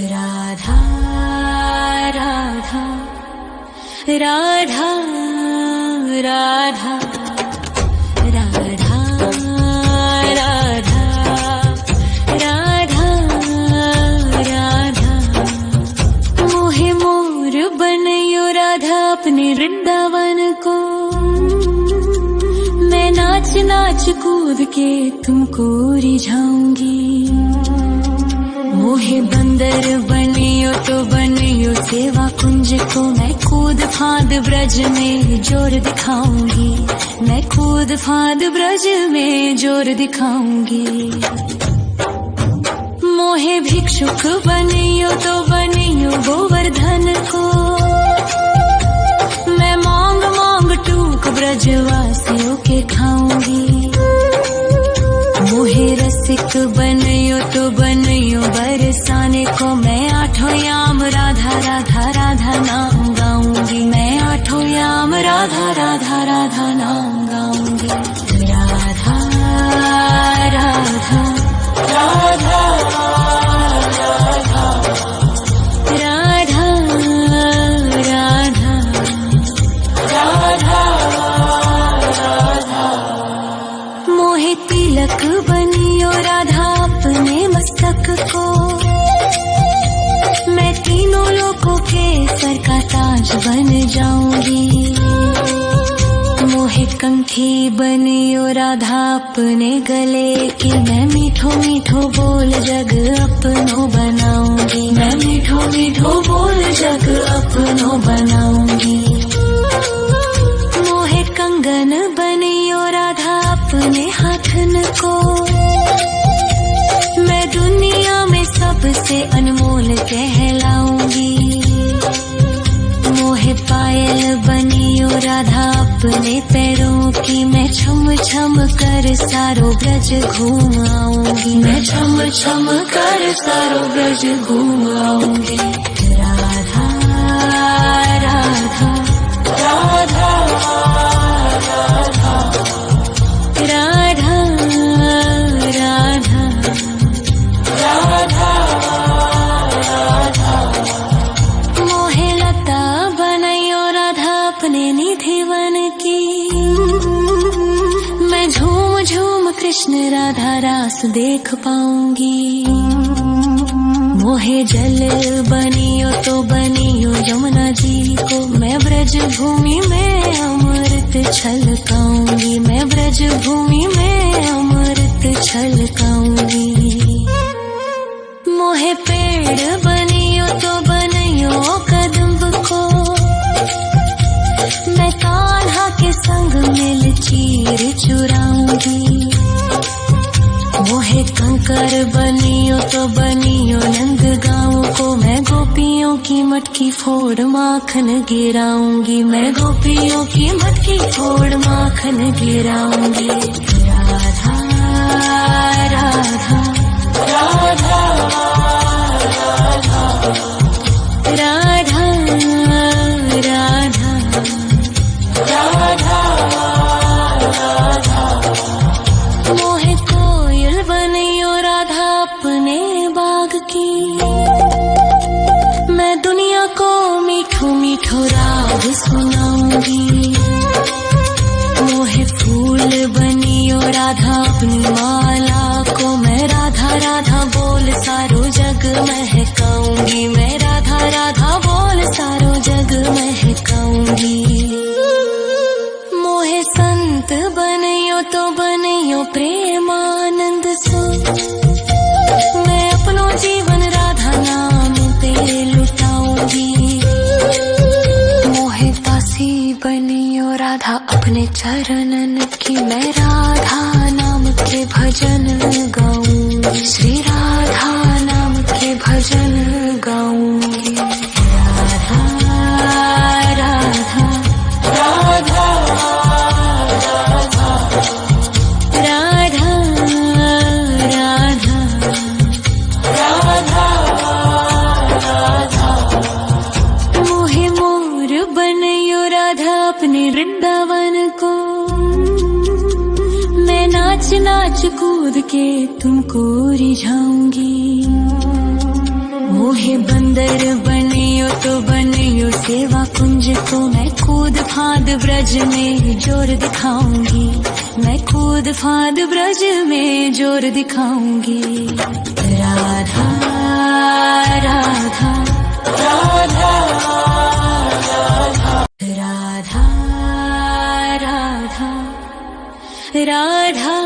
राधा राधा राधा राधा राधा राधा राधा राधा मोहे मोर बनयो राधा अपने वृंदावन को। मैं नाच नाच कूद के तुमको रिझाऊंगी। मोहे बंदर बनियो तो बनियो सेवा कुंज को। मैं कूद फांद ब्रज में जोर दिखाऊंगी। मैं कूद फांद ब्रज में जोर दिखाऊंगी। मोहे भिक्षुक बनियो तो बनियो गोवर्धन को। मैं मांग मांग टूक ब्रजवासियों के खाऊंगी। मोहे रसिक बनियो तो बनियो बरसाने को। मैं आठों याम राधा राधा राधा नाम गाऊंगी। मैं आठों याम राधा राधा राधा नाम गाऊंगी। राधा राधा राधा राधा राधा राधा राधा। मोहे तिलक बनियो राधा अपने मस्तक को। मैं तीनों लोगों के सर का ताज बन जाऊंगी। मोहे कंठी बनियो राधा अपने गले की। मैं मीठो मीठो बोल जग अपनो बनाऊंगी। मैं मीठो मीठो बोल जग अपनो बनाऊंगी। मोहे कंगन बनियो राधा अपने हाथन को। मैं दुनिया में सबसे अनमोल कहलाऊंगी। मोहे पायल बनियो राधा अपने पैरों की। मैं छम छम कर सारो ब्रज घूम आऊंगी। मैं छम छम कर सारो ब्रज घूम आऊंगी। राधा राधा राधा राधा राधा राधा राधा। मोहे लता बनयो राधा अपने निधि वन की। मैं झूम झूम कृष्ण राधा रास देख पाऊंगी। मोहे जल बनियो तो बनियो यमुना जी को। मैं ब्रज भूमि में अमृत छलकाऊंगी। मैं ब्रज भूमि में अमृत छलकाऊंगी। मोहे पेड़ बनियो तो बनियो कदम्ब को। मैं कान्हा के संग मिल चीर चुराऊंगी। मोहे कंकर बनियो तो बनियो नंद गाँव को। मैं गोपियों की मटकी फोड़ माखन गिराऊंगी। मैं गोपियों की मटकी फोड़ माखन गिराऊंगी। राधा राधा राधा राधा राधा राधा राधा। मोहे कोयल बनियो राधा अपने बाग की। मैं दुनिया को मीठो मीठो राग सुनाऊंगी। मोहे फूल बनियो राधा अपनी माला को। मैं राधा राधा बोल सारो जग महकाऊंगी। मैं राधा राधा बोल सारो जग महकाऊंगी। मोहे संत बनियो तो बनियो प्रेमानंद सो। मैं अपनो जीवन राधा नाम पे लुटाऊंगी। मोहे दासी बनियो राधा अपने चरणन की। मैं राधा नाम के भजन गाऊंगी। श्री राधा नाम के भजन गाऊंगी। राधा राधा राधा राधा राधा राधा। मोहे मोर बनयो राधा अपने वृंदावन को। मैं नाच नाच कूद के तुमको रिझाऊंगी। मोहे बंदर बनियो तो बनियो सेवा कुंज को, मैं कूद फांद ब्रज में जोर दिखाऊंगी, मैं कूद फांद ब्रज में जोर दिखाऊंगी। राधा राधा राधा राधा राधा राधा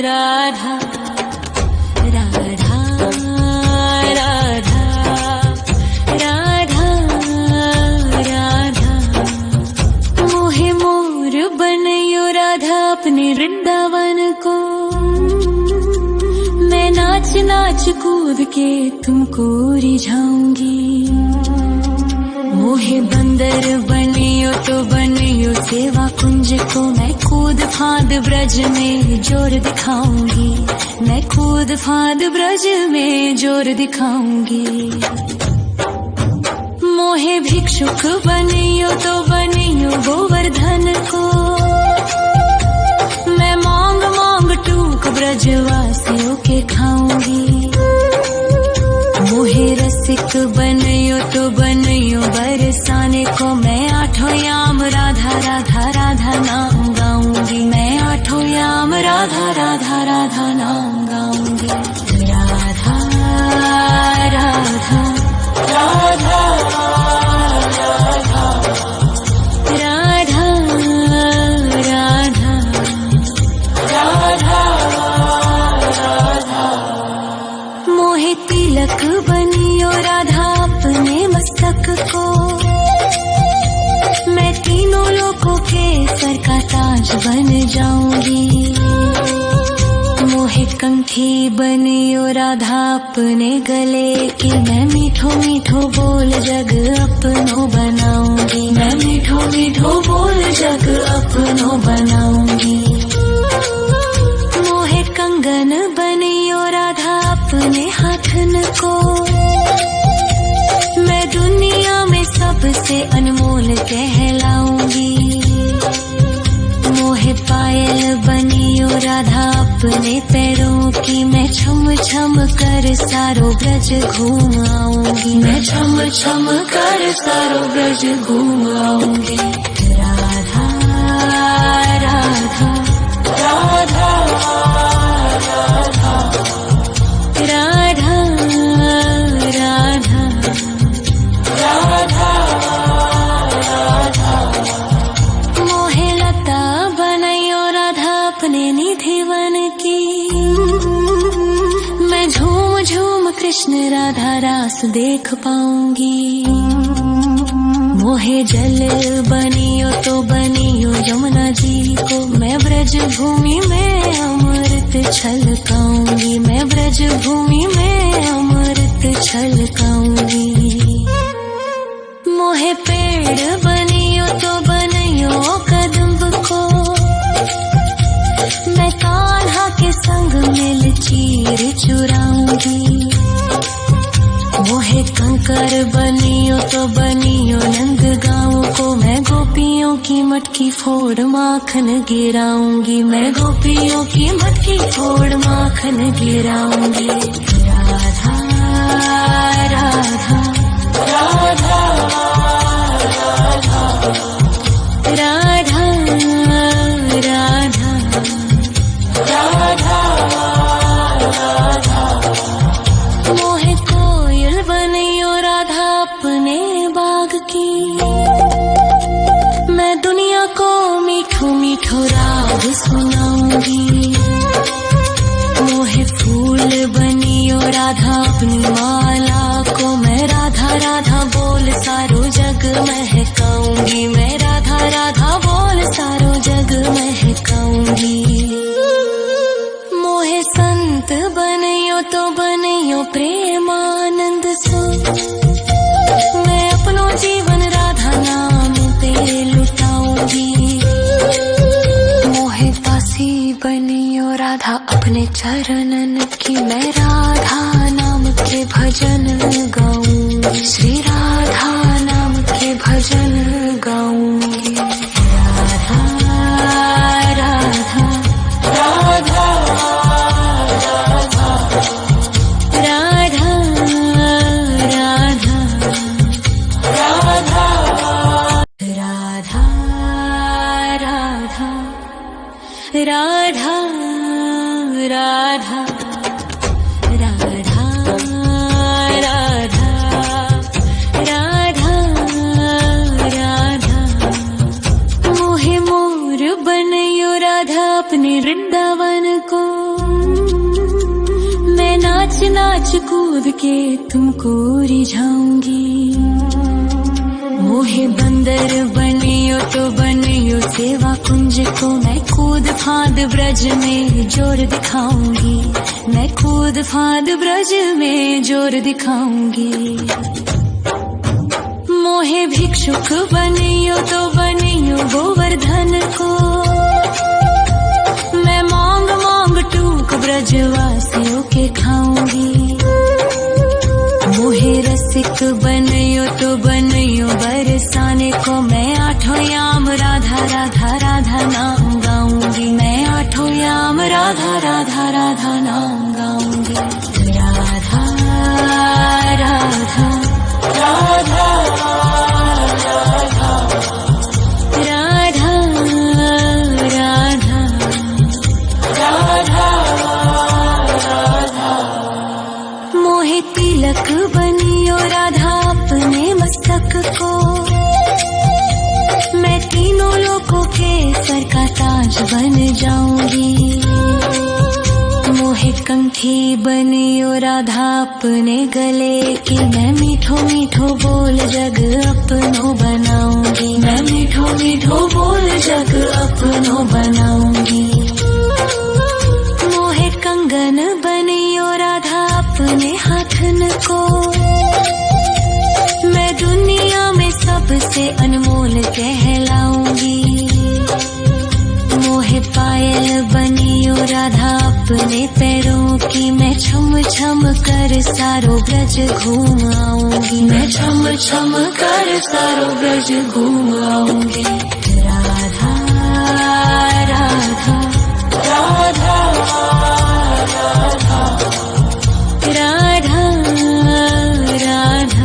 राधा राधा राधा राधा राधा। मोहे मोर बनयो राधा अपने वृंदावन को, मैं नाच नाच कूद के तुमको रिझाऊंगी। मोहे बंदर बनियो तो बनियो सेवा कुंज को, मैं कूद फांद ब्रज में जोर दिखाऊंगी, मैं कूद फांद ब्रज में जोर दिखाऊंगी। मोहे भिक्षुक बनियो तो बनियो गोवर्धन को, मैं मांग मांग टूक ब्रजवासियों के खाऊंगी। मोहे रसिक बनियो तो बनियो बरसाने को, मैं आठों याम राधा राधा राधा नाम गाऊंगी, मैं आठों याम राधा राधा राधा नाम गाऊंगी। राधा राधा राधा राधा राधा राधा राधा। मोहे तिलक बनियो राधा अपने मस्तक को, मैं तीनों लोकों के सर का ताज बन जाऊंगी। मोहे कंठी बनियो राधा अपने गले की, मैं मीठो मीठो बोल जग अपनो बनाऊंगी, मैं मीठो मीठो बोल जग अपनो बनाऊंगी। मोहे कंगन बनियो राधा अपने हाथन को, मैं दुनिया में सबसे अनमोल कहलाऊंगी। मोहे पायल बनियो राधा अपने पैरों की, मैं छम छम कर सारो ब्रज घूम आऊंगी, मैं छम छम कर सारो ब्रज घूम आऊंगी। राधा राधा राधा राधा राधा राधा राधा। मोहे लता बनयो राधा अपने निधिवन की, मैं झूम झूम कृष्ण राधा रास देख पाऊंगी। मोहे जल बनियो तो बनियो यमुना जी को, मैं ब्रज भूमि में अमृत छलकाऊंगी, मैं ब्रज भूमि में अमृत छलकाऊंगी। मोहे पेड़ बनियो तो बनियो कदम्ब को, मैं कान्हा के संग मिल चीर चुराऊंगी। मोहे कंकर बनियो तो बनियो नंद गाँव को, मैं गोपियों की मटकी फोड़ माखन गिराऊंगी, मैं गोपियों की मटकी फोड़ माखन गिराऊंगी। राधा राधा राधा राधा राधा राधा राधा। मोहे कोयल बनियो राधा अपने बाग की, मैं दुनिया को मीठो मीठो राग सुनाऊंगी। मोहे फूल बनियो राधा अपनी माला को, मैं राधा राधा बोल सारो जग महकाऊंगी, मैं राधा राधा बोल सारो जग महकाऊंगी। मोहे संत बनियो तो बनियो प्रेमानंद सो, मैं अपनो जीवन राधा नाम पे लुटाऊंगी। मोहे दासी बनियो राधा अपने चरणन की, मैं राधा नाम के भजन गाऊंगी, श्री राधा नाम के भजन गाऊंगी। राधा राधा राधा राधा राधा नाच कूद के तुमको रिझाऊंगी। मोहे बंदर बनियो तो बनियो सेवा कुंज को, मैं कूद फांद ब्रज में जोर दिखाऊंगी। मैं कूद फांद ब्रज में जोर दिखाऊंगी। मोहे भिक्षुक बनियो तो बनियो गोवर्धन को, मैं मांग मांग टूक ब्रजवासियों के खाऊंगी। मोहे रसिक बनियो तो बनियो बरसाने को, मैं आठों याम राधा राधा राधा नाम गाऊंगी। मैं आठों याम राधा राधा राधा नाम गाऊंगी। राधा राधा राधा तिलक बनियो राधा अपने मस्तक को, मैं तीनों लोगों के सर का ताज बन जाऊंगी। मोहे कंठी बनियो राधा अपने गले की, मैं मीठो मीठो बोल जग अपनो बनाऊंगी। मैं मीठो मीठो बोल जग अपनो बनाऊंगी। मोहे कंगन बनियो राधा अपने हाथन को, मैं दुनिया में सबसे अनमोल कहलाऊंगी। मोहे पायल बनियो राधा अपने पैरों की, मैं छम छम कर सारो ब्रज घूम आऊंगी। मैं छम छम कर सारो ब्रज घूम आऊंगी। राधा राधा राधा राधा राधा राधा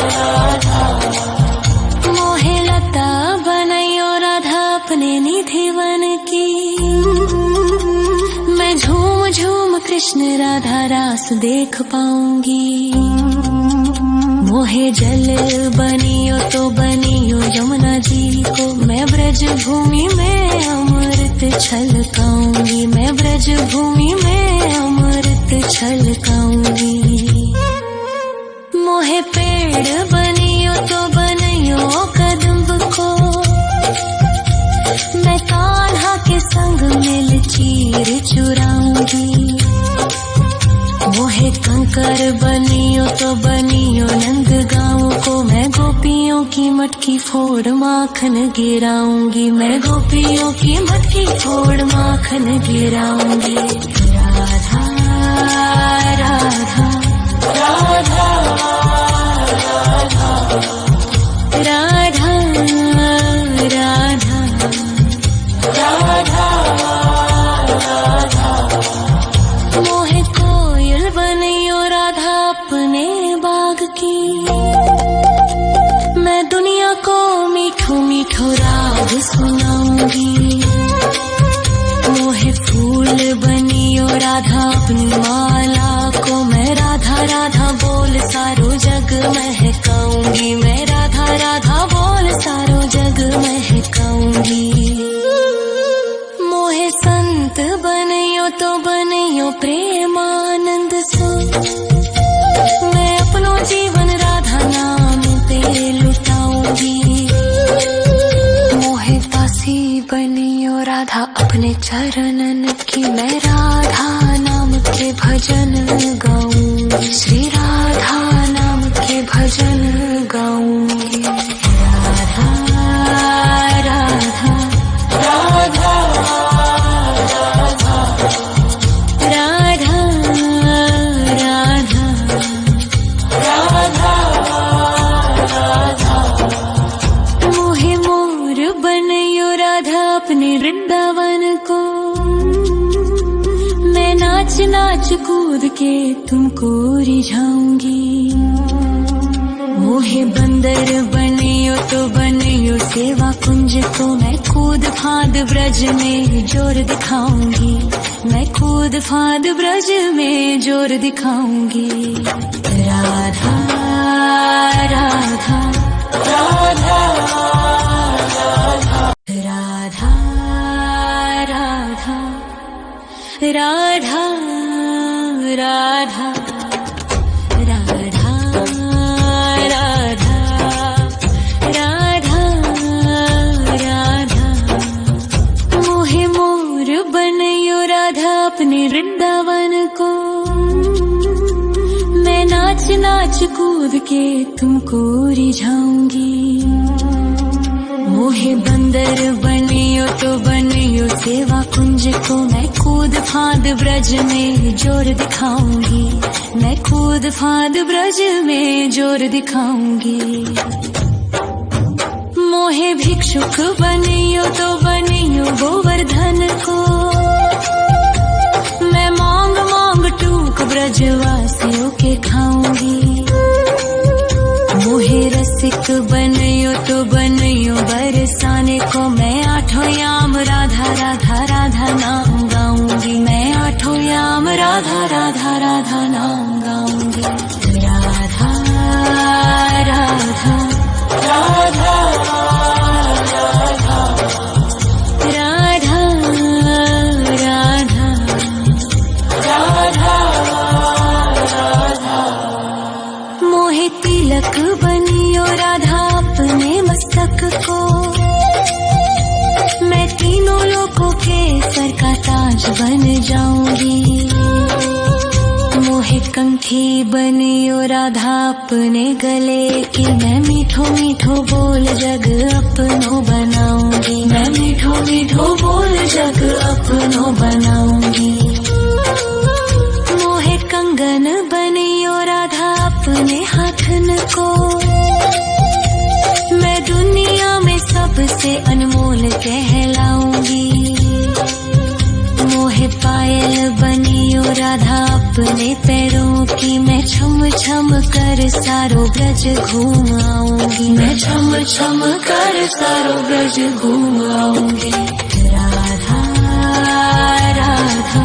राधा। मोहे लता बनायो राधा अपने निधि वन की, मैं झूम झूम कृष्ण राधा रास देख पाऊंगी। मोहे जल बनियो तो बनियो यमुना जी को, मैं ब्रज भूमि में अमृत छलकाऊंगी। मैं ब्रज भूमि में अमृत छलकाऊंगी। मोहे पेड़ बनियो तो बनियो कदम्ब को, मैं कान्हा के संग मिल चीर चुराऊंगी। मोहे कंकर बनियो तो बनियो नंद गाँव को, मैं गोपियों की मटकी फोड़ माखन गिराऊंगी। मैं गोपियों की मटकी फोड़ माखन गिराऊंगी। राधा राधा राधा राधा राधा राधा राधा। मोहे कोयल बनियो राधा अपने बाग की, मैं दुनिया को मीठो मीठो राग सुनाऊंगी। मोहे फूल बनियो राधा अपनी माला को, मैं राधा राधा बोल सारो जग महकाऊंगी। मैं राधा राधा बोल सारो जग महकाऊंगी। मोहे संत बनियो तो बनियो प्रेमानंद सो, मैं अपनो जीवन राधा नाम पे लुटाऊंगी। मोहे दासी बनियो राधा अपने चरणन की, मैं राधा नाम के भजन गाऊंगी। श्री राधा नाम के भजन गाऊंगी। राधा राधा राधा राधा राधा राधा राधा। मोहे मोर बनियो राधा अपने वृंदावन को, मैं नाच नाच कूद के तुमको रिझाऊंगी। मोहे बंदर बनियो तो बनियो सेवा कुंज को, मैं कूद फांद ब्रज में जोर दिखाऊंगी। मैं कूद फांद ब्रज में जोर दिखाऊंगी। राधा राधा राधा राधा राधा राधा राधा राधा राधा राधा राधा मोहे मोर बनयो राधा अपने वृंदावन को। मैं नाच नाच कूद के तुमको रिझाऊंगी। मोहे बंदर बनियो तो बनियो सेवा कुंज को। मैं कूद फांद ब्रज में जोर दिखाऊंगी। मैं कूद फांद ब्रज में जोर दिखाऊंगी। मोहे भिक्षुक बनियो तो बनियो गोवर्धन को। मैं मांग मांग टूक ब्रजवासियों के खाऊंगी। मोहे रसिक बनियो तो बनियो बरसाने को। मैं आठों याम राधा राधा राधा नाम गाऊंगी। मैं आठों याम राधा राधा राधा नाम गाऊंगी। राधा राधा राधा राधा राधा राधा राधा राधा मोहे तिलक बनियो राधा अपने मस्तक को। मैं तीनों लोगों के सर का ताज बन जाऊंगी। मोहे कंठी बनियो राधा अपने गले की। मैं मीठो मीठो बोल जग अपनो बनाऊंगी। मैं मीठो मीठो बोल जग अपनो बनाऊंगी। मोहे कंगन बनियो राधा अपने हाथन को। मैं दुनिया में सबसे अनमोल कहलाऊंगी। मोहे पायल बनियो राधा अपने पैरों की। मैं छम छम कर सारो ब्रज घूम आऊंगी। मैं छम छम कर सारो ब्रज घूम आऊंगी। राधा राधा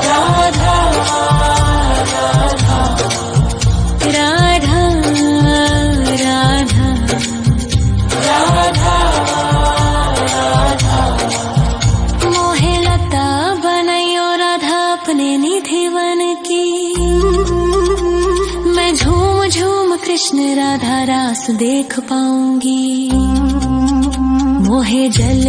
राधा राधा राधा राधा राधा राधा मोहे लता बनयो राधा अपने निधि वन की। मैं झूम झूम कृष्ण राधा रास देख पाऊंगी। मोहे जल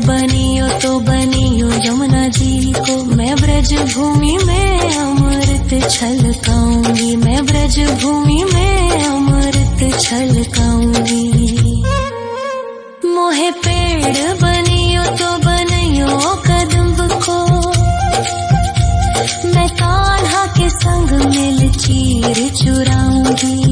बनियो तो बनियो यमुना जी को। मैं ब्रज भूमि में अमृत छलकाऊंगी। मैं ब्रज भूमि में अमृत छलकाऊंगी। मोहे पेड़ बनियो तो बनियो कदम्ब को। मैं कान्हा के संग मिल चीर चुराऊंगी।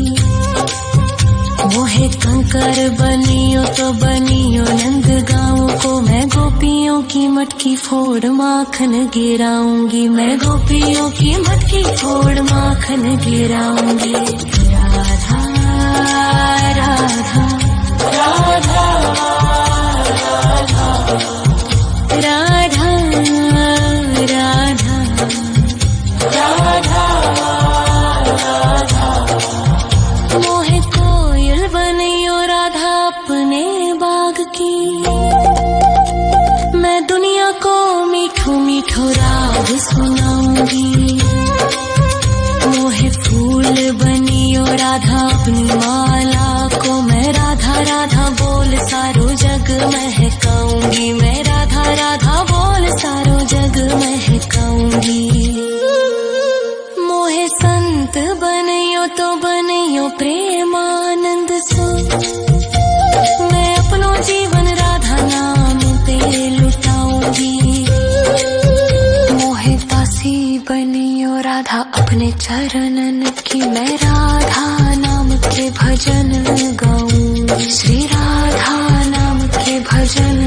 मोहे कंकर बनियो तो बनियो नंद गाँव को। मैं गोपियों की मटकी फोड़ माखन गिराऊंगी। मैं गोपियों की मटकी फोड़ माखन गिराऊंगी। राधा राधा राधा राधा राधा राधा राधा राधा मोहे कोयल बनियो राधा अपने बाग की। मैं दुनिया को मीठो मीठो राग सुनाऊंगी। मोहे फूल बनियो राधा अपनी माला को। मैं राधा राधा बोल सारो जग महकाऊंगी। मैं राधा राधा बोल सारो जग महकाऊंगी। मोहे संत बनियो तो बनियो प्रेमानंद सो। मैं अपनो जीवन राधा नाम पे लुटाऊंगी। मोहे दासी बनियो राधा अपने चरणन की। मैं राधा नाम के भजन गाऊंगी। श्री राधा नाम के भजन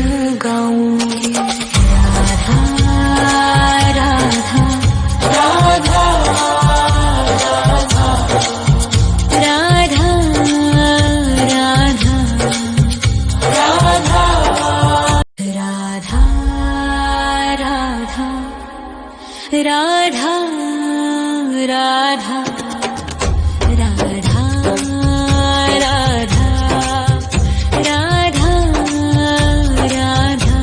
गाऊंगी। राधा राधा राधा राधा राधा राधा राधा राधा राधा राधा राधा राधा राधा राधा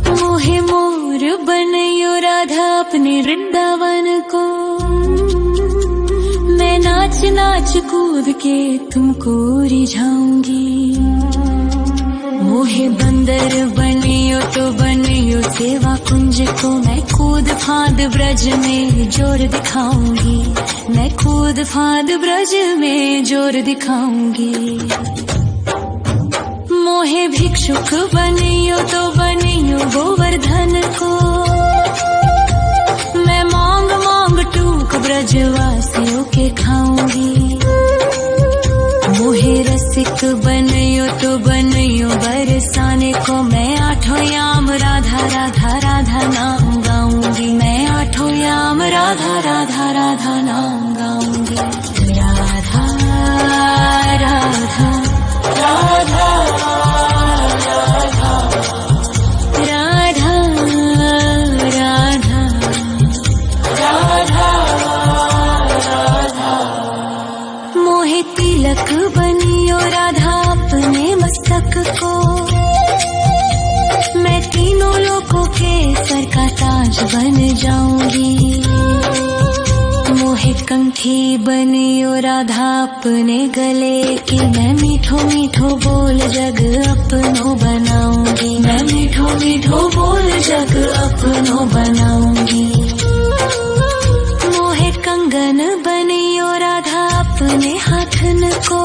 मोहे मोर बनयो राधा अपने वृंदावन को। नाच नाच कूद के तुमको रिझाऊंगी। मोहे बंदर बनियो तो बनियो सेवा कुंज को, मैं कूद फांद ब्रज में जोर दिखाऊंगी। मैं कूद फांद ब्रज में जोर दिखाऊंगी। मोहे भिक्षुक बनियो तो बनियो गोवर्धन को, मैं मांग मांग टूक ब्रजवासियों के खाऊंगी। मोहे रसिक बनियो तो बनियो बरसाने को, मैं आठों याम राधा राधा राधा नाम गाऊंगी। मैं आठों याम राधा राधा राधा नाम गाऊंगी। राधा राधा राधा तिलक बनियो राधा अपने मस्तक को, मैं तीनों लोगों के सर का ताज बन जाऊंगी। मोहे कंठी बनियो राधा अपने गले की, मैं मीठो मीठो बोल जग अपनो बनाऊंगी। मैं मीठो मीठो बोल जग अपनो बनाऊंगी। मोहे कंगन बनियो राधा अपने हाथन को,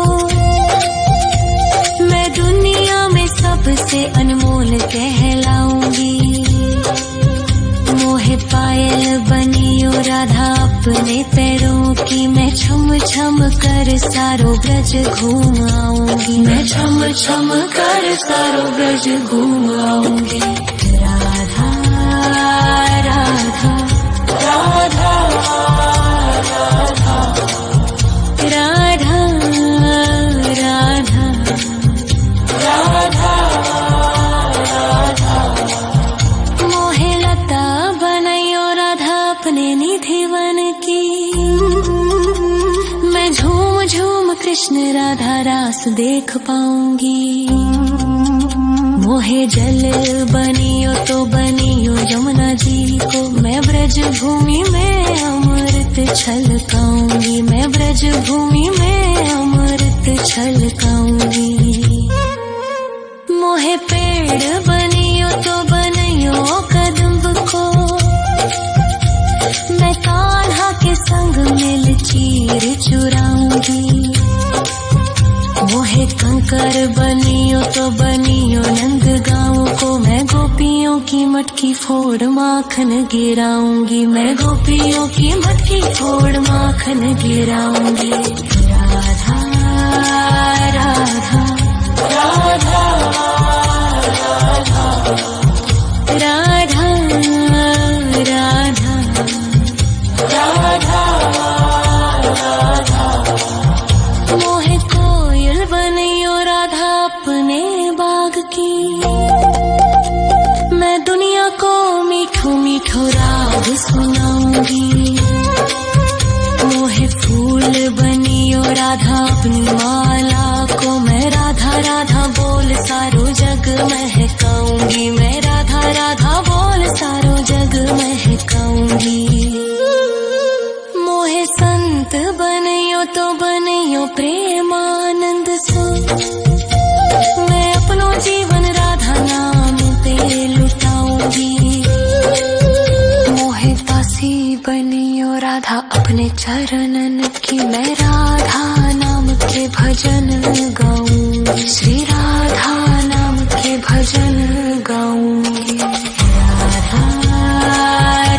मैं दुनिया में सबसे अनमोल कहलाऊंगी। मोहे पायल बनियो राधा अपने पैरों की, मैं छम छम कर सारो ब्रज घूम आऊंगी। मैं छम छम कर सारो ब्रज घूम आऊंगी। राधा राधा राधा राधा राधा राधा राधा। मोहे लता बनयो राधा अपने निधि वन की, मैं झूम झूम कृष्ण राधा रास देख पाऊंगी। मोहे जल बनियो तो बनियो यमुना जी को, मैं ब्रज भूमि में अमृत छलकाऊंगी। मैं ब्रज भूमि में अमृत छलकाऊंगी। मोहे पेड़ बनियो तो बनियो कदम्ब को, मैं कान्हा के संग मिल चीर चुराऊंगी। मोहे कंकर बनियो तो बनियो नंद गाँव को, मैं गोपियों की मटकी फोड़ माखन गिराऊंगी। मैं गोपियों की मटकी फोड़ माखन गिराऊंगी। राधा राधा राधा राधा राधा राधा राधा। मोहे कोयल बनियो राधा अपने बाग की, मैं दुनिया को मीठो मीठो राग सुनाऊंगी। मोहे फूल बनियो राधा अपनी माला को, मैं राधा राधा बोल सारो जग महकाऊंगी। मैं राधा राधा बोल सारो जग महकाऊंगी। मोहे संत बनियो तो बनियो प्रेमानंद सो, मैं अपनो जीवन राधा नाम पे लुटाऊंगी। मोहे दासी बनियो राधा अपने चरणन की, मैं राधा नाम के भजन गाऊंगी। श्री राधा नाम के भजन गाऊंगी। राधा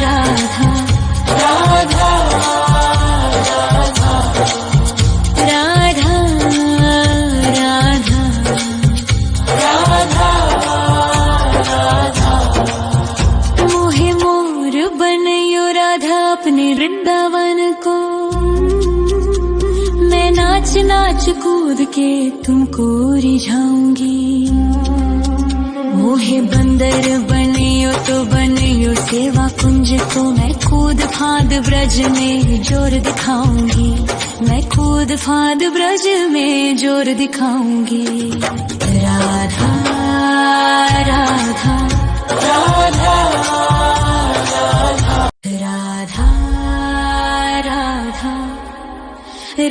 राधा राधा राधा राधा राधा राधा। मोहे मोर बनियो राधा अपने वृंदावन को, मैं नाच नाच कूद के तुमको रिझाऊंगी। मोहे बंदर बनियो तो बनियो सेवा कुंज को, मैं कूद फांद ब्रज में जोर दिखाऊंगी। मैं कूद फांद ब्रज में जोर दिखाऊंगी। राधा राधा